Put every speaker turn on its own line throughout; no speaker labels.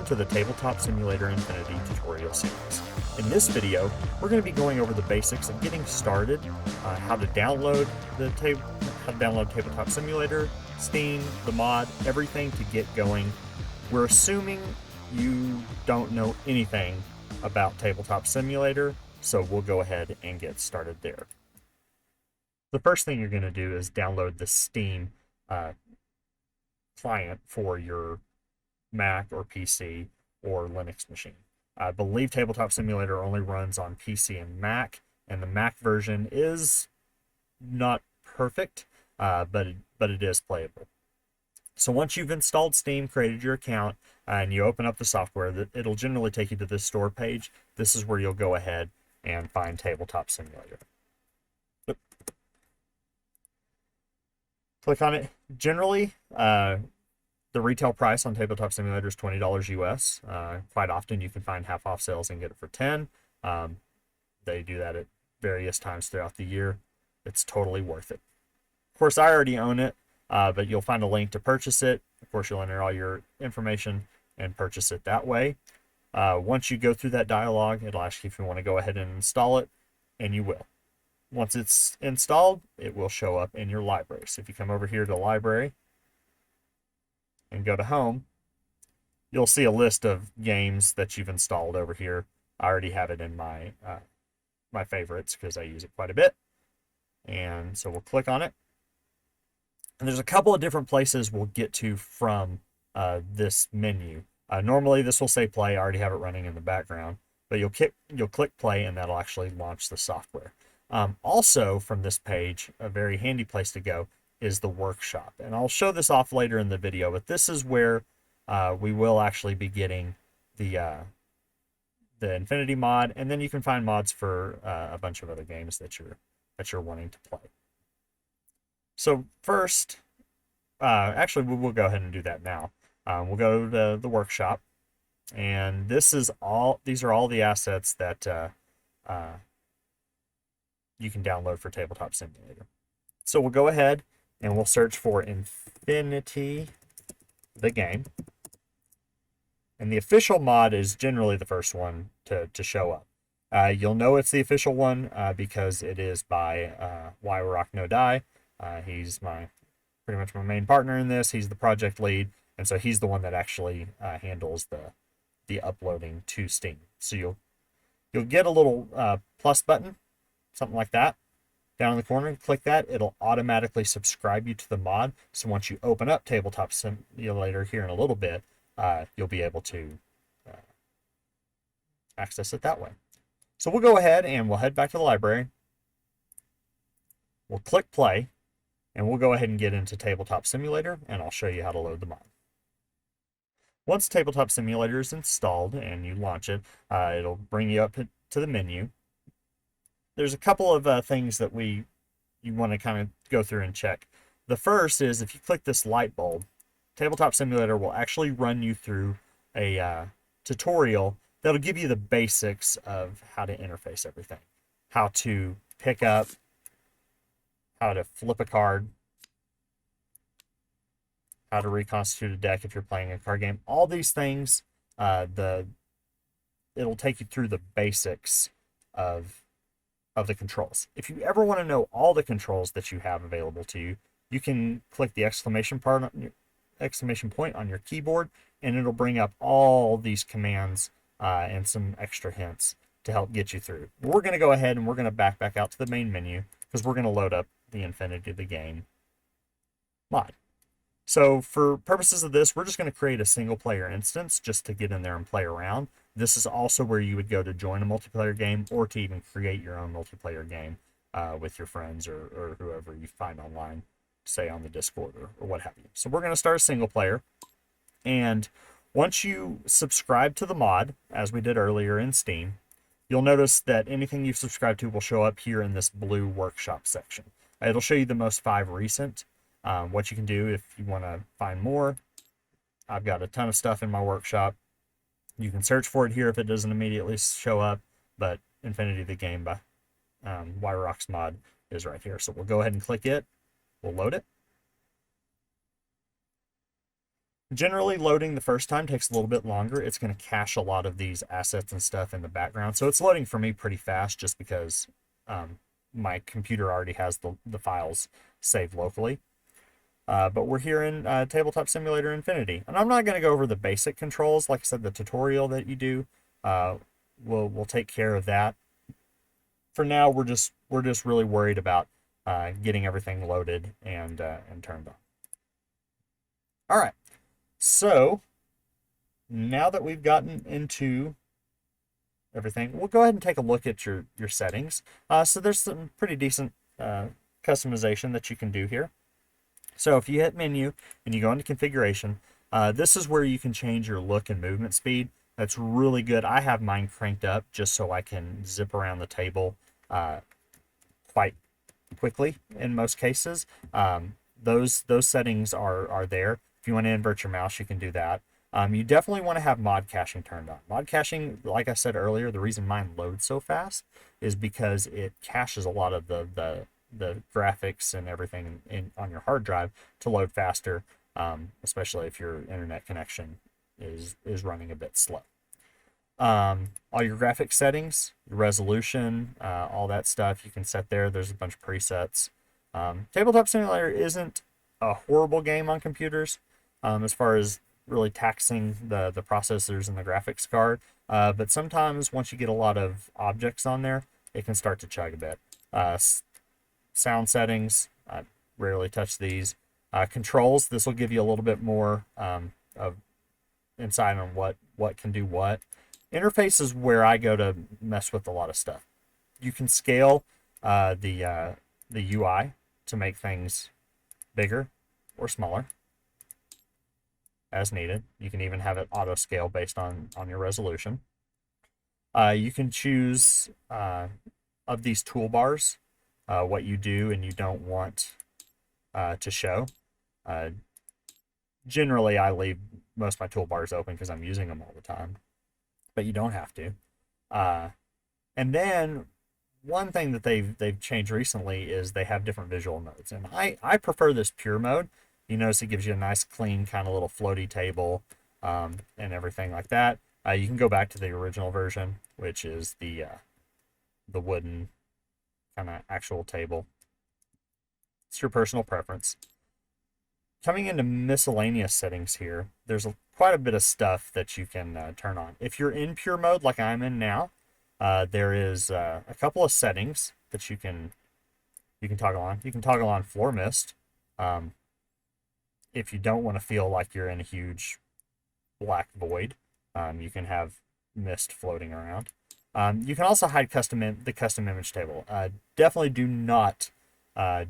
to the Tabletop Simulator Infinity tutorial series. In this video, we're going to be going over the basics of getting started, how to download Tabletop Simulator, Steam, the mod, everything to get going. We're assuming you don't know anything about Tabletop Simulator, so we'll go ahead and get started there. The first thing you're going to do is download the Steam client for your Mac or PC or Linux machine. I believe Tabletop Simulator only runs on PC and Mac, and the Mac version is not perfect, but it is playable. So once you've installed Steam, created your account, and you open up the software, it'll generally take you to this store page. This is where you'll go ahead and find Tabletop Simulator. Click on it. Generally, the retail price on Tabletop Simulator is $20 US. Quite often you can find half off sales and get it for $10. They do that at various times throughout the year. It's totally worth it. Of course, I already own it, but you'll find a link to purchase it. Of course, you'll enter all your information and purchase it that way. Once you go through that dialog, it'll ask you if you want to go ahead and install it, and you will. Once it's installed, it will show up in your library. So if you come over here to library and go to home, you'll see a list of games that you've installed over here. I already have it in my my favorites because I use it quite a bit. And so we'll click on it. And there's a couple of different places we'll get to from this menu. Normally this will say play. I already have it running in the background, but you'll click play and that'll actually launch the software. Also from this page, a very handy place to go is the workshop. And I'll show this off later in the video, but this is where we will actually be getting the Infinity mod, and then you can find mods for a bunch of other games that you're wanting to play. So first, actually we'll go ahead and do that now. We'll go to the workshop, and these are all the assets that you can download for Tabletop Simulator. So we'll go ahead and we'll search for Infinity, the game. And the official mod is generally the first one to show up. You'll know it's the official one because it is by Why Rock No Die. He's pretty much my main partner in this. He's the project lead, and so he's the one that actually handles the uploading to Steam. So you'll get a little plus button, something like that, down in the corner. Click that. It'll automatically subscribe you to the mod. So once you open up Tabletop Simulator here in a little bit, you'll be able to access it that way. So we'll go ahead and we'll head back to the library. We'll click play, and we'll go ahead and get into Tabletop Simulator, and I'll show you how to load the mod. Once Tabletop Simulator is installed and you launch it, it'll bring you up to the menu. There's a couple of things that you want to kind of go through and check. The first is if you click this light bulb, Tabletop Simulator will actually run you through a tutorial that'll give you the basics of how to interface everything, how to pick up, how to flip a card, how to reconstitute a deck if you're playing a card game. All these things, it'll take you through the basics of the controls. If you ever want to know all the controls that you have available to you, you can click the exclamation point on your keyboard, and it'll bring up all these commands and some extra hints to help get you through. We're going to go ahead and we're going to back out to the main menu because we're going to load up the Infinity, the game mod. So for purposes of this, we're just going to create a single player instance just to get in there and play around. This is also where you would go to join a multiplayer game or to even create your own multiplayer game with your friends or whoever you find online, say on the Discord or what have you. So we're going to start a single player. And once you subscribe to the mod, as we did earlier in Steam, you'll notice that anything you've subscribed to will show up here in this blue workshop section. It'll show you the most 5 recent. What you can do if you want to find more. I've got a ton of stuff in my workshop. You can search for it here if it doesn't immediately show up, but Infinity the Game by Why Rocks mod is right here. So we'll go ahead and click it. We'll load it. Generally, loading the first time takes a little bit longer. It's going to cache a lot of these assets and stuff in the background. So it's loading for me pretty fast just because my computer already has the files saved locally. But we're here in Tabletop Simulator Infinity. And I'm not going to go over the basic controls. Like I said, the tutorial that you do, we'll take care of that. For now, we're just really worried about getting everything loaded and turned on. All right. So now that we've gotten into everything, we'll go ahead and take a look at your settings. So there's some pretty decent customization that you can do here. So if you hit menu and you go into configuration, this is where you can change your look and movement speed. That's really good. I have mine cranked up just so I can zip around the table quite quickly in most cases. Those settings are there. If you want to invert your mouse, you can do that. You definitely want to have mod caching turned on. Mod caching, like I said earlier, the reason mine loads so fast is because it caches a lot of the graphics and everything on your hard drive to load faster, especially if your internet connection is running a bit slow. All your graphic settings, your resolution, all that stuff you can set there. There's a bunch of presets. Tabletop Simulator isn't a horrible game on computers as far as really taxing the processors and the graphics card. But sometimes once you get a lot of objects on there, it can start to chug a bit. Sound settings, I rarely touch these. Controls, this will give you a little bit more of insight on what can do what. Interface is where I go to mess with a lot of stuff. You can scale the UI to make things bigger or smaller as needed. You can even have it auto scale based on your resolution. You can choose of these toolbars what you do and you don't want to show. Generally, I leave most of my toolbars open because I'm using them all the time, but you don't have to. And then one thing that they've changed recently is they have different visual modes, and I prefer this pure mode. You notice it gives you a nice, clean, kind of little floaty table and everything like that. You can go back to the original version, which is the wooden kind of actual table. It's your personal preference. Coming into miscellaneous settings here, there's quite a bit of stuff that you can turn on. If you're in pure mode like I'm in now, there is a couple of settings that you can toggle on. You can toggle on floor mist if you don't want to feel like you're in a huge black void. You can have mist floating around. You can also hide the custom image table. Definitely do not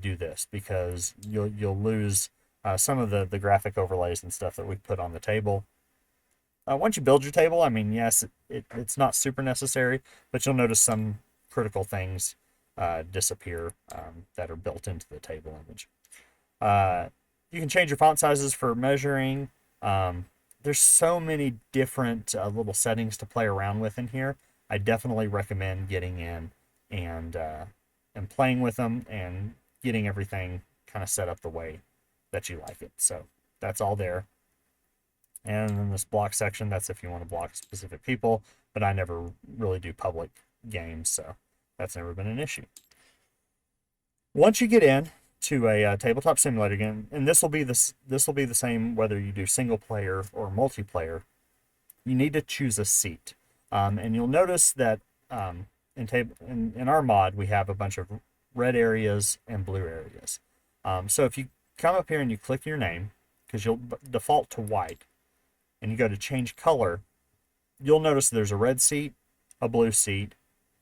do this because you'll lose some of the graphic overlays and stuff that we put on the table. Once you build your table, I mean, yes, it's not super necessary, but you'll notice some critical things disappear that are built into the table image. You can change your font sizes for measuring. There's so many different little settings to play around with in here. I definitely recommend getting in and playing with them and getting everything kind of set up the way that you like it. So that's all there. And then this block section, that's if you want to block specific people, but I never really do public games, so that's never been an issue. Once you get in to a tabletop simulator game, and this will be the same whether you do single player or multiplayer, you need to choose a seat. And you'll notice that in our mod we have a bunch of red areas and blue areas. So if you come up here and you click your name, because you'll default to white, and you go to change color, you'll notice there's a red seat, a blue seat,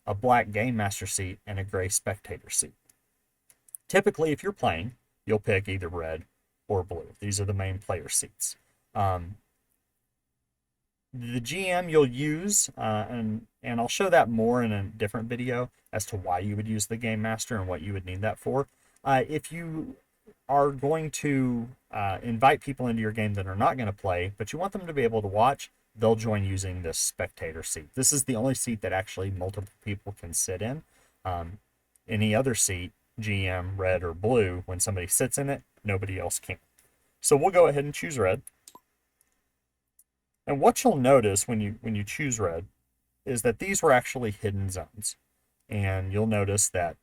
a black game master seat, and a gray spectator seat. Typically, if you're playing, you'll pick either red or blue. These are the main player seats. The GM you'll use, and I'll show that more in a different video as to why you would use the game master and what you would need that for. If you are going to invite people into your game that are not going to play, but you want them to be able to watch, they'll join using this spectator seat. This is the only seat that actually multiple people can sit in. Any other seat, GM, red, or blue, when somebody sits in it, nobody else can. So we'll go ahead and choose red. And what you'll notice when you choose red is that these were actually hidden zones. And you'll notice that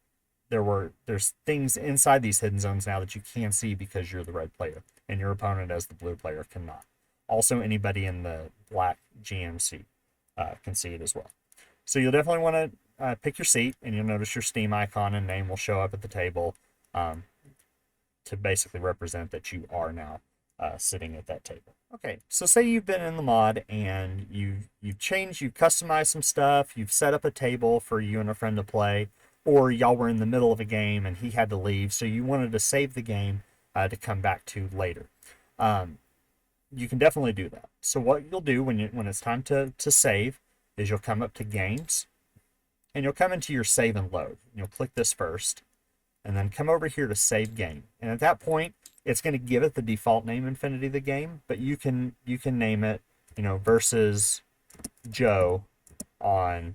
there's things inside these hidden zones now that you can see because you're the red player and your opponent as the blue player cannot. Also, anybody in the black GMC can see it as well. So you'll definitely want to pick your seat, and you'll notice your Steam icon and name will show up at the table to basically represent that you are now sitting at that table. Okay, so say you've been in the mod and you've changed, you've customized some stuff, you've set up a table for you and a friend to play, or y'all were in the middle of a game and he had to leave, so you wanted to save the game to come back to later. You can definitely do that. So what you'll do when it's time to save is you'll come up to Games, and you'll come into your Save and Load. You'll click this first, and then come over here to Save Game. And at that point, it's going to give it the default name Infinity the game, but you can name it, versus Joe on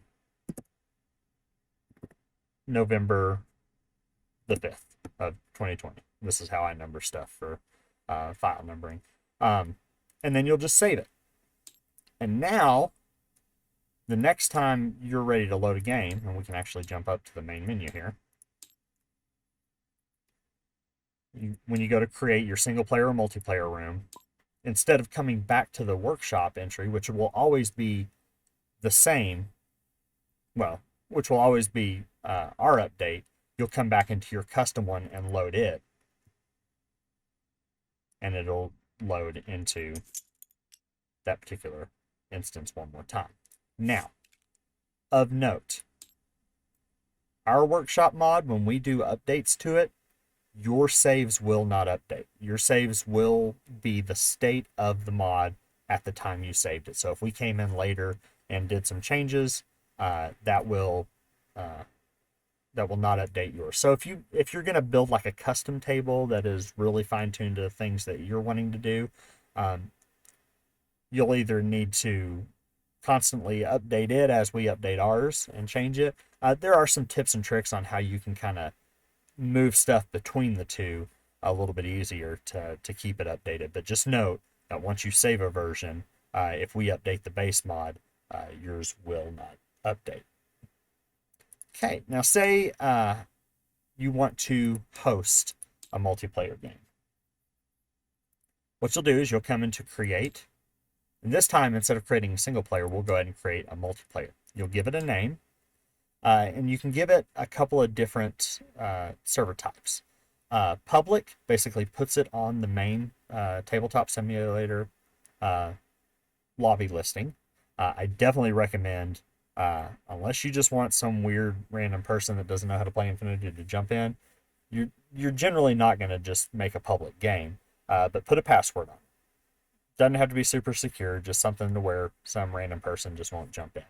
November the 5th of 2020. This is how I number stuff for file numbering. And then you'll just save it. And now, the next time you're ready to load a game, and we can actually jump up to the main menu here, when you go to create your single player or multiplayer room, instead of coming back to the workshop entry, which will always be the same, well, which will always be our update, you'll come back into your custom one and load it, and it'll load into that particular instance one more time. Now, of note, our workshop mod, when we do updates to it, your saves will not update. Your saves will be the state of the mod at the time you saved it. So if we came in later and did some changes, that will not update yours. So if you're going to build like a custom table that is really fine-tuned to things that you're wanting to do, you'll either need to constantly update it as we update ours and change it. There are some tips and tricks on how you can kind of move stuff between the two a little bit easier to keep it updated. But just note that once you save a version, if we update the base mod, yours will not update. Okay, now say you want to host a multiplayer game. What you'll do is you'll come into Create. And this time, instead of creating a single player, we'll go ahead and create a multiplayer. You'll give it a name, and you can give it a couple of different server types. Public basically puts it on the main Tabletop Simulator lobby listing. I definitely recommend, unless you just want some weird random person that doesn't know how to play Infinity to jump in, you're generally not going to just make a public game, but put a password on it. Doesn't have to be super secure, just something to where some random person just won't jump in.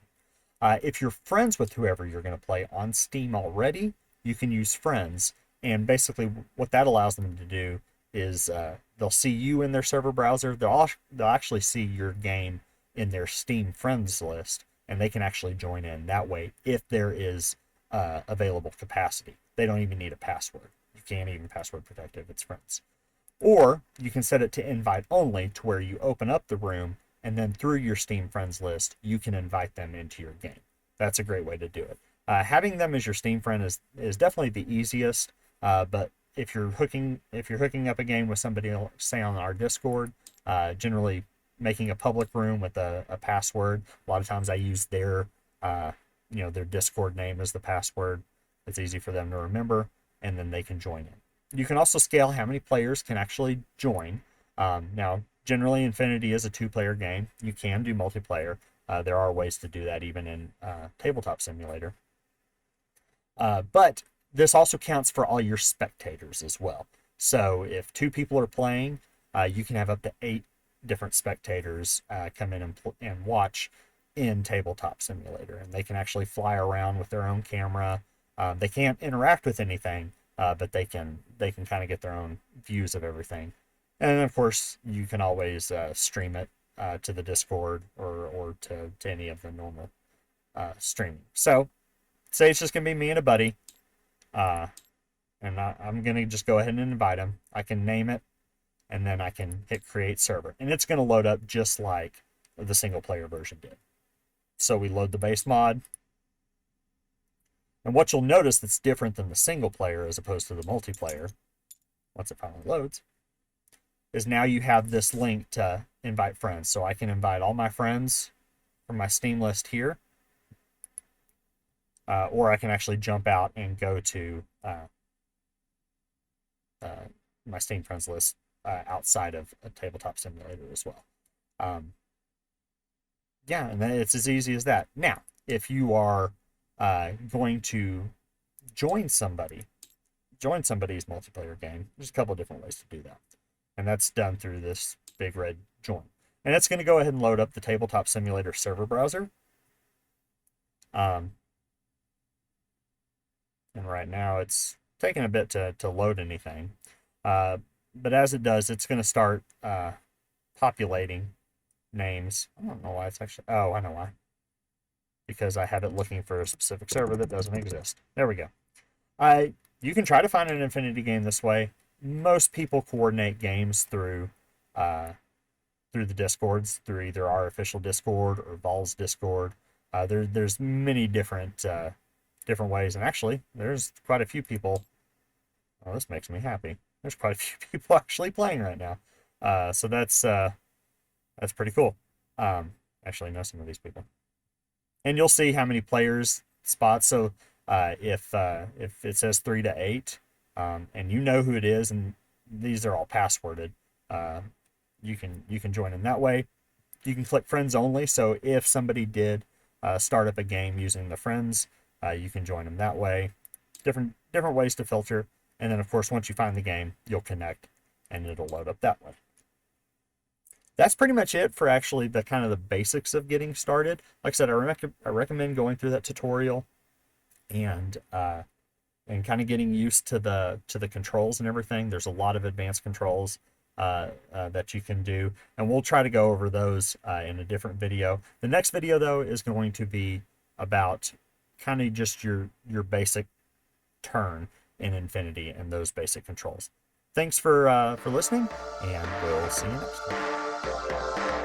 If you're friends with whoever you're going to play on Steam already, you can use friends. And basically what that allows them to do is they'll see you in their server browser. They'll actually see your game in their Steam friends list, and they can actually join in that way if there is available capacity. They don't even need a password. You can't even password protect it if it's friends. Or you can set it to invite only, to where you open up the room and then through your Steam friends list, you can invite them into your game. That's a great way to do it. Having them as your Steam friend is definitely the easiest, but if you're hooking up a game with somebody, say on our Discord, generally making a public room with a password. A lot of times I use their Discord name as the password. It's easy for them to remember, and then they can join in. You can also scale how many players can actually join. Now, generally, Infinity is a 2-player game. You can do multiplayer. There are ways to do that even in Tabletop Simulator. But this also counts for all your spectators as well. So if 2 people are playing, you can have up to 8 different spectators come in and watch in Tabletop Simulator. And they can actually fly around with their own camera. They can't interact with anything, but they can kind of get their own views of everything. And of course, you can always stream it to the Discord or to any of the normal streaming. So, say it's just going to be me and a buddy, and I'm going to just go ahead and invite him. I can name it, and then I can hit Create Server. And it's going to load up just like the single player version did. So we load the base mod. And what you'll notice that's different than the single player as opposed to the multiplayer, once it finally loads, is now you have this link to invite friends. So I can invite all my friends from my Steam list here, or I can actually jump out and go to my Steam friends list outside of a tabletop simulator as well. Yeah, and it's as easy as that. Now, if you are going to join somebody's multiplayer game, there's a couple of different ways to do that. And that's done through this big red join. And it's going to go ahead and load up the Tabletop Simulator server browser. And right now it's taking a bit to load anything. But as it does, it's going to start populating names. I don't know why it's actually... Oh, I know why. Because I have it looking for a specific server that doesn't exist. There we go. You can try to find an Infinity game this way. Most people coordinate games through the Discords, through either our official Discord or Vol's Discord. There's many different ways, and actually, there's quite a few people. Oh, this makes me happy. There's quite a few people actually playing right now. So that's pretty cool. Actually, I know some of these people. And you'll see how many players spots. So if it says 3 to 8, and you know who it is, and these are all passworded, you can join in that way. You can click friends only. So if somebody did start up a game using the friends, you can join them that way. Different ways to filter. And then of course, once you find the game, you'll connect and it'll load up that way. That's pretty much it for actually the kind of the basics of getting started. Like I said, I recommend going through that tutorial and kind of getting used to the controls and everything. There's a lot of advanced controls that you can do, and we'll try to go over those in a different video. The next video though is going to be about kind of just your basic turn in Infinity and those basic controls. Thanks for listening, and we'll see you next time.